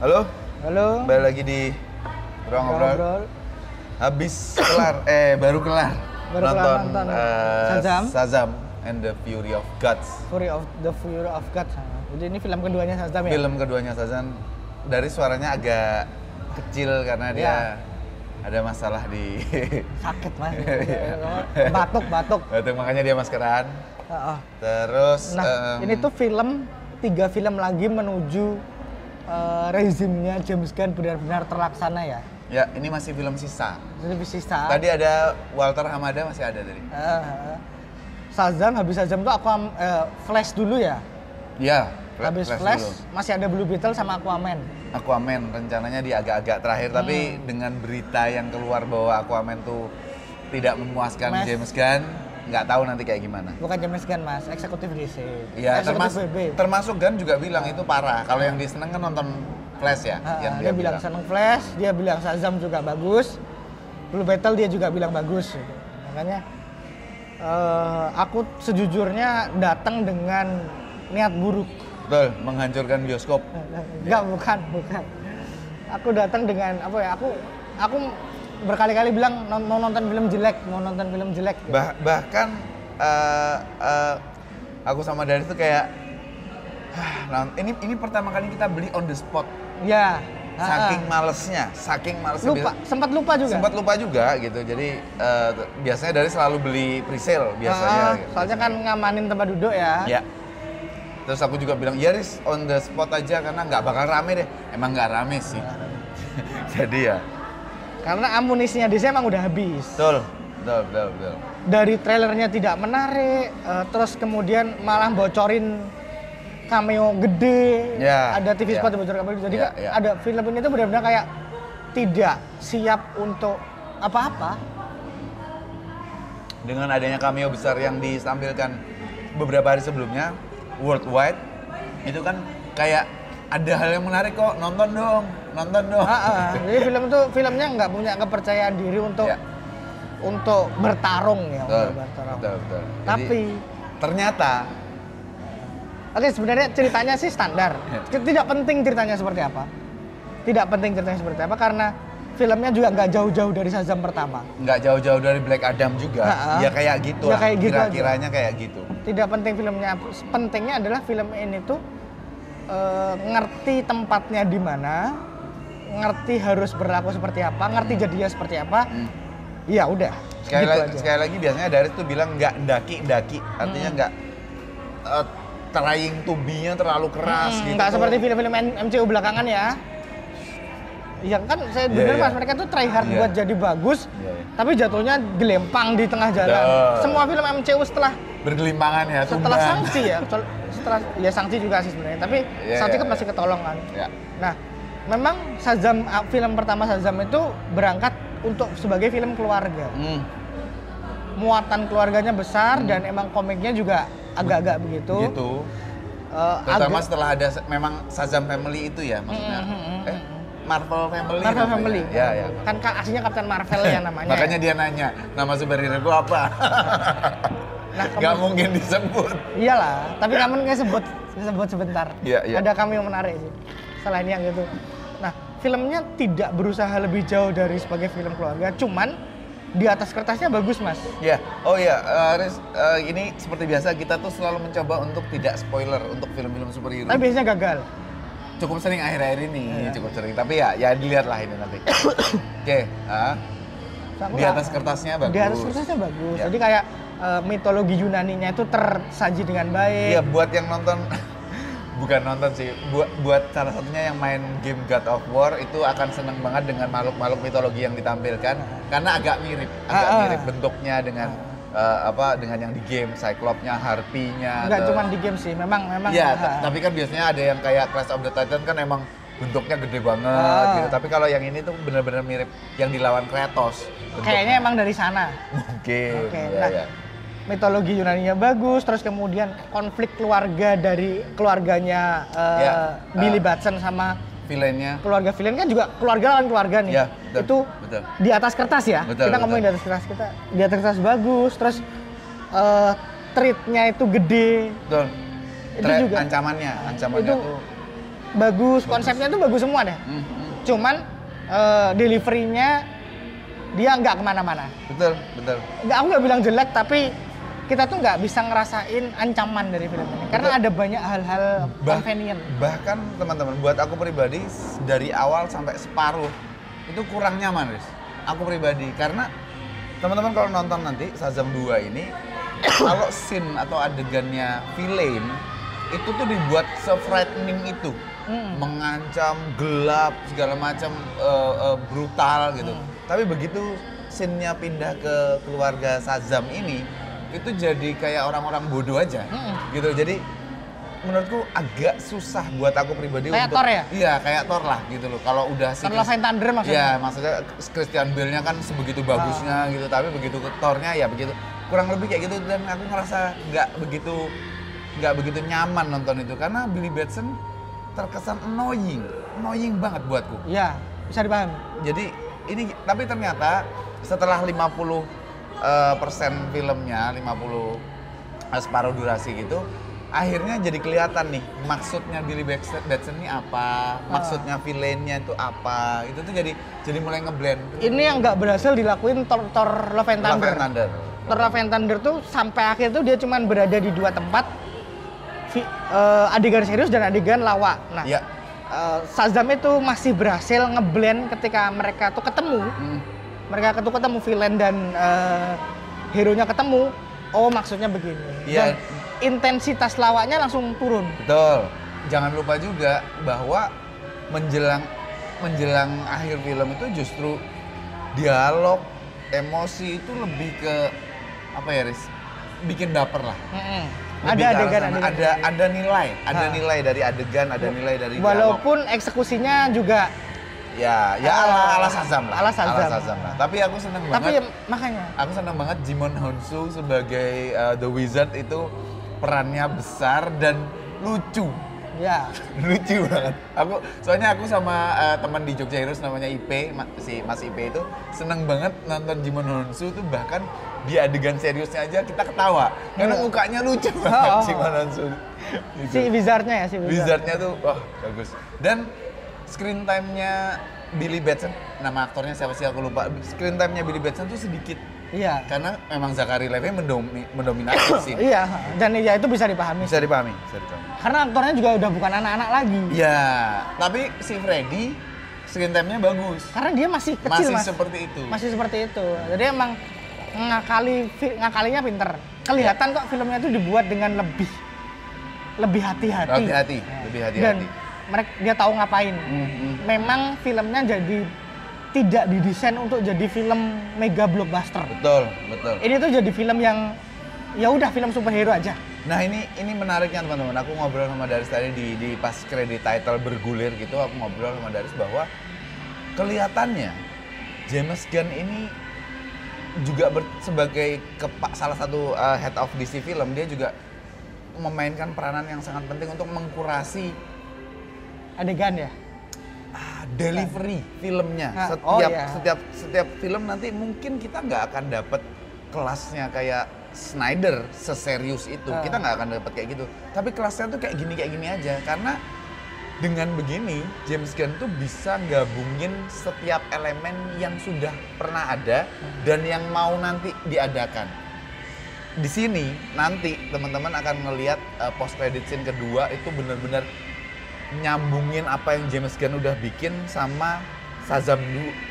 Halo, Halo. balik lagi di Ruang Ngobrol. Habis kelar, baru kelar nonton Shazam and the Fury of Gods. Fury of God. Jadi ini film keduanya Shazam ya? Film keduanya Shazam. Dari suaranya agak kecil karena dia ada masalah di sakit mas. Batuk. Makanya dia maskeran. Terus ini tuh 3 film lagi menuju rezimnya James Gunn benar-benar terlaksana ya. Ya, ini masih film sisa. Tadi ada Walter Hamada masih ada tadi. Shazam, habis Shazam tuh Flash dulu ya? Iya, habis Flash masih ada Blue Beetle sama Aquaman. Aquaman rencananya di agak-agak terakhir, tapi dengan berita yang keluar bahwa Aquaman tuh tidak memuaskan James Gunn, nggak tahu nanti kayak gimana. Bukan James Gunn mas, eksekutif DC. Iya, termasuk Gunn juga bilang itu parah. Kalau yang diseneng kan nonton Flash ya. Yang dia bilang seneng Flash, dia bilang Shazam juga bagus. Blue Beetle dia juga bilang bagus. Makanya aku sejujurnya datang dengan niat buruk. Betul, menghancurkan bioskop. Enggak, bukan. Aku datang dengan aku berkali-kali bilang mau nonton film jelek. Gitu. Bahkan aku sama Dari tuh kayak ini pertama kali kita beli on the spot. Ya. Saking malesnya. Sempat lupa juga gitu. Jadi biasanya Dari selalu beli pre-sale biasanya. Soalnya kan ngamanin tempat duduk ya. Ya. Terus aku juga bilang, ya Riz, on the spot aja karena nggak bakal rame deh. Emang nggak rame sih. Jadi ya. Karena amunisinya DC emang udah habis. Betul. Dari trailernya tidak menarik, terus kemudian malah bocorin cameo gede, ada TV spot bocorin cameo. Jadi ada film ini tuh benar-benar kayak tidak siap untuk apa-apa. Dengan adanya cameo besar yang ditampilkan beberapa hari sebelumnya, worldwide, itu kan kayak ada hal yang menarik kok, nonton dong. Jadi filmnya nggak punya kepercayaan diri untuk bertarung ya. Betul. Tapi jadi, ternyata sebenarnya ceritanya sih standar. Tidak penting ceritanya seperti apa. Karena filmnya juga nggak jauh-jauh dari Shazam pertama. Nggak jauh-jauh dari Black Adam juga. Ya kayak gitu lah. Kira-kiranya kayak gitu. Tidak penting filmnya. Pentingnya adalah film ini tuh ngerti tempatnya di mana, ngerti harus berlaku seperti apa, ngerti jadinya seperti apa. Ya udah. Sekali lagi biasanya Dari tuh bilang nggak daki, artinya nggak trying to be-nya terlalu keras gitu. Nggak seperti film-film MCU belakangan ya. Yang kan saya dengar mas mereka tuh try hard buat jadi bagus, tapi jatuhnya gelempang di tengah jalan. Semua film MCU setelah bergelimpangan ya. Setelah sanksi ya, sanksi juga sih sebenarnya. Tapi sanksi kan masih ketolong kan. Nah, memang Shazam film pertama Shazam itu berangkat untuk sebagai film keluarga. Muatan keluarganya besar dan emang komiknya juga agak-agak begitu. Terutama setelah ada memang Shazam Family itu ya maksudnya. Marvel Family. Ya. Kan aslinya Kapten Marvel ya namanya. Makanya dia nanya, nama superhero gua apa? Nggak mungkin disebut. Iyalah, tapi kamu nggak sebut sebentar. Ada cameo menarik sih. Selain yang itu. Nah, filmnya tidak berusaha lebih jauh dari sebagai film keluarga, cuman di atas kertasnya bagus, Mas. Ya. Riz, ini seperti biasa kita tuh selalu mencoba untuk tidak spoiler untuk film-film superhero. Tapi biasanya gagal. Cukup sering akhir-akhir ini, cukup sering. Tapi ya dilihatlah ini nanti. Oke, di atas kertasnya bagus. Di atas kertasnya bagus. Jadi kayak mitologi Yunaninya itu tersaji dengan baik. Iya, buat yang nonton, bukan nonton sih, buat salah satunya yang main game God of War itu akan seneng banget dengan makhluk-makhluk mitologi yang ditampilkan, karena agak mirip bentuknya dengan dengan yang di game, Cyclops-nya, Harpy-nya. Enggak cuma di game sih, memang. Iya, tapi kan biasanya ada yang kayak Clash of the Titan kan emang bentuknya gede banget gitu. Tapi kalau yang ini tuh benar-benar mirip yang dilawan Kratos. Kayaknya emang dari sana. Mungkin. Mitologi Yunani-nya bagus, terus kemudian konflik keluarga dari keluarganya Billy Batson sama villainnya. Keluarga villain kan juga keluarga lawan keluarga nih. Ya, betul. Di atas kertas ya. Kita ngomongin di atas kertas, di atas kertas bagus, terus treatnya itu gede. Betul. Itu juga ancamannya itu bagus, konsepnya tuh bagus semua deh. Cuman delivery-nya dia nggak kemana-mana. Betul. Aku nggak bilang jelek, tapi kita tuh nggak bisa ngerasain ancaman dari film ini. Karena ada banyak hal-hal convenient. Bahkan teman-teman, buat aku pribadi dari awal sampai separuh itu kurang nyaman, Riz. Aku pribadi, karena teman-teman kalau nonton nanti Shazam 2 ini, kalau scene atau adegannya villain itu tuh dibuat se-frightening itu. Mengancam, gelap, segala macam, brutal gitu. Tapi begitu scene-nya pindah ke keluarga Shazam ini, itu jadi kayak orang-orang bodoh aja, gitu. Jadi menurutku agak susah buat aku pribadi kayak Thor ya? Iya, kayak Thor lah gitu loh. Kalau udah Thor Love and Thunder maksudnya? Iya, maksudnya Christian Bale-nya kan sebegitu bagusnya gitu, tapi begitu ke Thor-nya ya begitu. Kurang lebih kayak gitu, dan aku ngerasa nggak begitu nyaman nonton itu karena Billy Batson terkesan annoying banget buatku. Iya, bisa dipahami. Jadi ini, tapi ternyata setelah 50% filmnya, 50 separuh durasi gitu, akhirnya jadi kelihatan nih maksudnya Billy Batson ini apa, maksudnya villainnya itu apa, itu tuh jadi mulai ngeblend. Ini yang nggak berhasil dilakuin Thor Love and Thunder. Thor Love and Thunder tuh sampai akhir tuh dia cuman berada di dua tempat, adegan serius dan adegan lawak. Nah, ya. Shazam itu masih berhasil ngeblend ketika mereka tuh ketemu. Mereka tuh ketemu villain dan hero-nya ketemu. Oh, maksudnya begini. Dan intensitas lawaknya langsung turun. Betul. Jangan lupa juga bahwa menjelang akhir film itu justru dialog, emosi itu lebih ke apa ya, Riz? Bikin baper lah. Ada nilai dari adegan, ada nilai dari dialog. Walaupun eksekusinya juga ya ala Shazam lah. Ala Shazam lah. Tapi aku seneng banget. Makanya aku seneng banget Djimon Hounsou sebagai The Wizard itu perannya besar dan lucu. Ya. Lucu banget. Soalnya aku sama teman di Jogja Heroes namanya IP, si Mas IP itu seneng banget nonton Djimon Hounsou tuh, bahkan di adegan seriusnya aja kita ketawa karena mukanya lucu banget Djimon Hounsou. Si Wizardnya ya, Wizardnya tuh bagus. Dan screen time-nya Billy Batson, nama aktornya siapa sih aku lupa. Screen time-nya Billy Batson tuh sedikit. Iya. Karena memang Zachary Levi mendominasi sih. Iya, dan ya itu bisa dipahami. Bisa dipahami. Karena aktornya juga udah bukan anak-anak lagi. Iya, tapi si Freddy screen time-nya bagus. Karena dia masih kecil, Masih seperti itu. Jadi emang ngakalinya pinter. Kelihatan kok filmnya itu dibuat dengan lebih hati-hati. Dan dia tahu ngapain. Memang filmnya jadi tidak didesain untuk jadi film mega blockbuster. Betul. Ini tuh jadi film yang ya udah film superhero aja. Nah, ini menariknya teman-teman. Aku ngobrol sama Daris tadi di pas credit title bergulir gitu, aku ngobrol sama Daris bahwa kelihatannya James Gunn ini juga sebagai salah satu head of DC film, dia juga memainkan peranan yang sangat penting untuk mengkurasi adegan ya. Delivery filmnya. Setiap film nanti mungkin kita nggak akan dapat kelasnya kayak Snyder seserius itu. Kita nggak akan dapat kayak gitu. Tapi kelasnya tuh kayak gini aja. Karena dengan begini James Gunn tuh bisa gabungin setiap elemen yang sudah pernah ada dan yang mau nanti diadakan. Di sini nanti teman-teman akan ngelihat post credit scene kedua itu benar-benar nyambungin apa yang James Gunn udah bikin sama Shazam,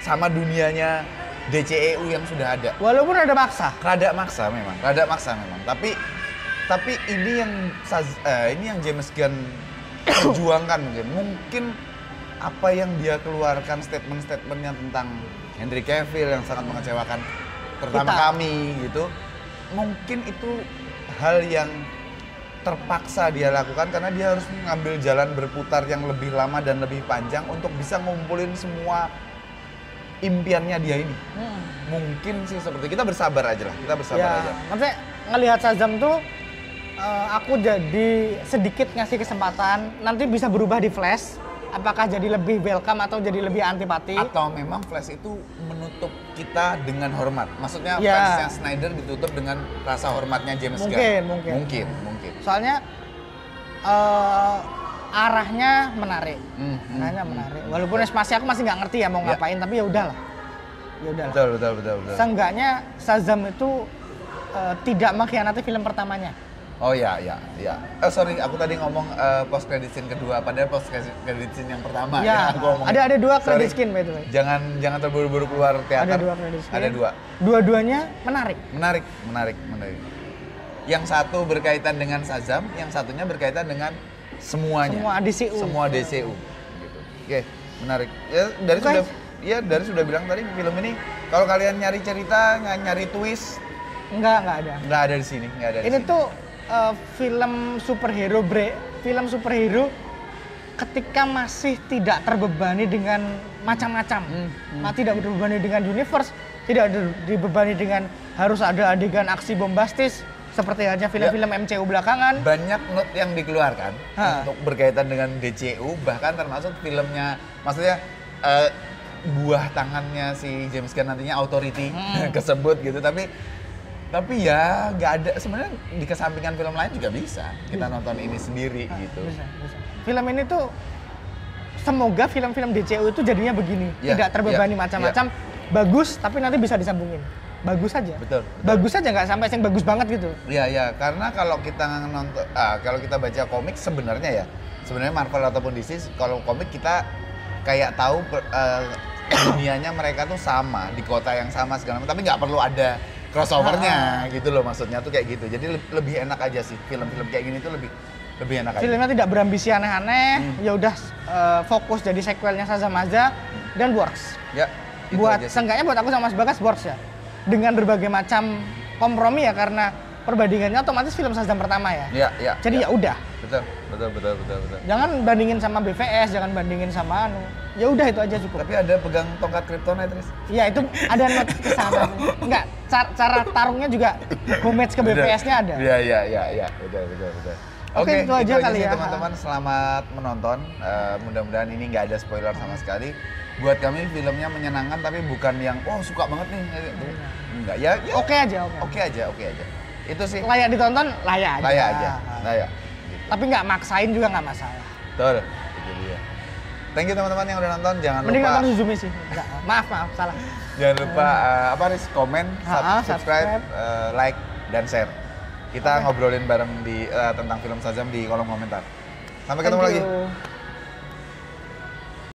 sama dunianya DCEU yang sudah ada. Walaupun rada maksa memang. Tapi ini yang James Gunn perjuangkan mungkin apa yang dia keluarkan, statement-statementnya tentang Henry Cavill yang sangat mengecewakan terutama kami gitu. Mungkin itu hal yang terpaksa dia lakukan karena dia harus mengambil jalan berputar yang lebih lama dan lebih panjang untuk bisa ngumpulin semua impiannya dia ini. Mungkin sih seperti kita bersabar aja. Maksudnya ngelihat Shazam tuh aku jadi sedikit ngasih kesempatan, nanti bisa berubah di Flash. Apakah jadi lebih welcome atau jadi lebih antipati? Atau memang Flash itu menutup kita dengan hormat. Maksudnya fansnya Snyder ditutup dengan rasa hormatnya James Gunn. Mungkin. Mungkin. Soalnya arahnya menarik. Arahnya menarik. Walaupun masih aku masih nggak ngerti ya mau ngapain, tapi ya udahlah. Ya udahlah. Betul. Seenggaknya Shazam itu tidak mengkhianati film pertamanya. Oh ya. Sorry, aku tadi ngomong post credit scene kedua, padahal post credit scene yang pertama. Ya, ada 2 credit scene by the way. Jangan terburu-buru keluar teater. Ada 2 credit scene. Ada 2. Dua-duanya menarik. Menarik. Yang satu berkaitan dengan Shazam, yang satunya berkaitan dengan semuanya. Semua DCU. Gitu. Oke, menarik. Ya dari sudah bilang tadi film ini kalau kalian nyari cerita, nyari twist, enggak ada. Enggak ada di sini, Ini tuh film superhero ketika masih tidak terbebani dengan macam-macam. Tidak terbebani dengan universe, tidak dibebani dengan harus ada adegan aksi bombastis seperti halnya film-film MCU belakangan. Banyak note yang dikeluarkan untuk berkaitan dengan DCU, bahkan termasuk filmnya, maksudnya buah tangannya si James Gunn nantinya Authority kesebut gitu, tapi ya nggak ada, sebenarnya di kesampingan film lain juga bisa kita nonton ini sendiri gitu. Bisa. Film ini tuh semoga film-film DCU itu jadinya begini, tidak terbebani macam-macam, bagus tapi nanti bisa disambungin. Bagus aja. Betul. Bagus aja, nggak sampai yang bagus banget gitu. Iya, karena kalau kita nonton, kalau kita baca komik sebenarnya Marvel ataupun DC, kalau komik kita kayak tahu dunianya mereka tuh sama, di kota yang sama segala macam, tapi nggak perlu ada crossovernya gitu loh, maksudnya tuh kayak gitu. Jadi lebih enak aja sih, film-film kayak gini tuh lebih enak aja. Filmnya tidak berambisi aneh-aneh, ya udah fokus jadi sequelnya Shazam aja dan works. Ya. Seenggaknya buat aku sama Mas Bagas works ya. Dengan berbagai macam kompromi ya, karena perbandingannya otomatis film Shazam pertama ya. Iya. Jadi ya udah. Betul. Jangan bandingin sama BVS, jangan bandingin sama ya udah itu aja cukup. Tapi ada pegang tongkat Kryptonite, Riz. Iya, itu ada note ke sana. Enggak, cara tarungnya juga homage ke BVS-nya ada. Iya. Betul. Oke, itu aja kali ya. Teman-teman, selamat menonton. Mudah-mudahan ini nggak ada spoiler sama sekali. Buat kami filmnya menyenangkan, tapi bukan yang suka banget nih. Enggak, ya. Oke aja. Itu sih. Layak ditonton, layak aja. Gitu. Tapi nggak maksain juga nggak masalah. Betul, itu dia. Thank you teman-teman yang udah nonton. Jangan mending lupa. Mending nonton Suzumi sih. Enggak, maaf, salah. Jangan lupa komen, subscribe, like, dan share. Kita ngobrolin bareng tentang film Shazam di kolom komentar. Sampai ketemu lagi.